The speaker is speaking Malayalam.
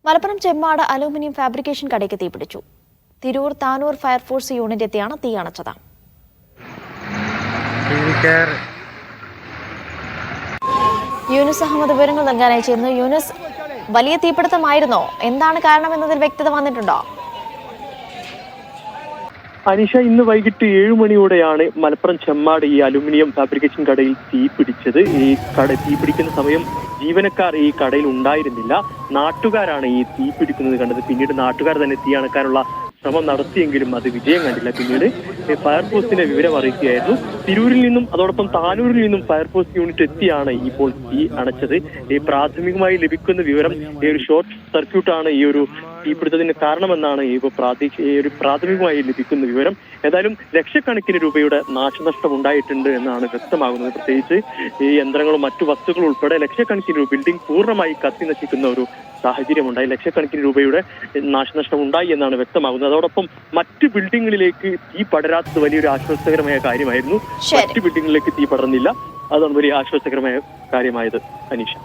മലപ്പുറം ചെമ്മാട് അലൂമിനിയം ഫാബ്രിക്കേഷൻ കടയ്ക്ക് തീപിടിച്ചു. തിരൂർ താനൂർ ഫയർഫോഴ്സ് യൂണിറ്റ് എത്തിയാണ് തീ അണച്ചത്. യൂനുസ് അഹമ്മദ് വിവരങ്ങൾ നൽകാനായി ചേർന്നു. യൂനുസ്, വലിയ തീപിടുത്തമായിരുന്നോ? എന്താണ് കാരണമെന്നതിൽ വ്യക്തത വന്നിട്ടുണ്ടോ? അനീഷ, ഇന്ന് വൈകിട്ട് 7 മണിയോടെയാണ് മലപ്പുറം ചെമ്മാട് ഈ അലുമിനിയം ഫാബ്രിക്കേഷൻ കടയിൽ തീ പിടിച്ചത്. ഈ തീ പിടിക്കുന്ന സമയം ജീവനക്കാർ ഈ കടയിൽ ഉണ്ടായിരുന്നില്ല. നാട്ടുകാരാണ് ഈ തീ പിടിക്കുന്നത് കണ്ടത്. പിന്നീട് നാട്ടുകാർ തന്നെ തീ അണക്കാനുള്ള ശ്രമം നടത്തിയെങ്കിലും അത് വിജയം കണ്ടില്ല. പിന്നീട് ഫയർഫോഴ്സിനെ വിവരം അറിയിക്കുകയായിരുന്നു. തിരൂരിൽ നിന്നും അതോടൊപ്പം താനൂരിൽ നിന്നും ഫയർഫോഴ്സ് യൂണിറ്റ് എത്തിയാണ് ഇപ്പോൾ തീ അണച്ചത്. ഈ പ്രാഥമികമായി ലഭിക്കുന്ന വിവരം ഈ ഒരു ഷോർട്ട് സർക്യൂട്ടാണ് ഈ ഒരു തീപിടുത്തത്തിന് കാരണമെന്നാണ് പ്രാഥമികമായി ലഭിക്കുന്ന വിവരം. ഏതായാലും ലക്ഷക്കണക്കിന് രൂപയുടെ നാശനഷ്ടം ഉണ്ടായിട്ടുണ്ട് എന്നാണ് വ്യക്തമാകുന്നത്. പ്രത്യേകിച്ച് ഈ യന്ത്രങ്ങളും മറ്റു വസ്തുക്കളും ഉൾപ്പെടെ ലക്ഷക്കണക്കിന് രൂപ ബിൽഡിംഗ് പൂർണ്ണമായി കത്തി നശിക്കുന്ന ഒരു സാഹചര്യമുണ്ടായി. ലക്ഷക്കണക്കിന് രൂപയുടെ നാശനഷ്ടം ഉണ്ടായി എന്നാണ് വ്യക്തമാകുന്നത്. അതോടൊപ്പം മറ്റ് ബിൽഡിങ്ങുകളിലേക്ക് തീ പടരാത്തത് വലിയൊരു ആശ്വാസകരമായ കാര്യമായിരുന്നു. മറ്റ് ബിൽഡിങ്ങുകളിലേക്ക് തീ പടർന്നില്ല. അതാണ് വലിയ ആശ്വാസകരമായ കാര്യമായത്. അനീഷ.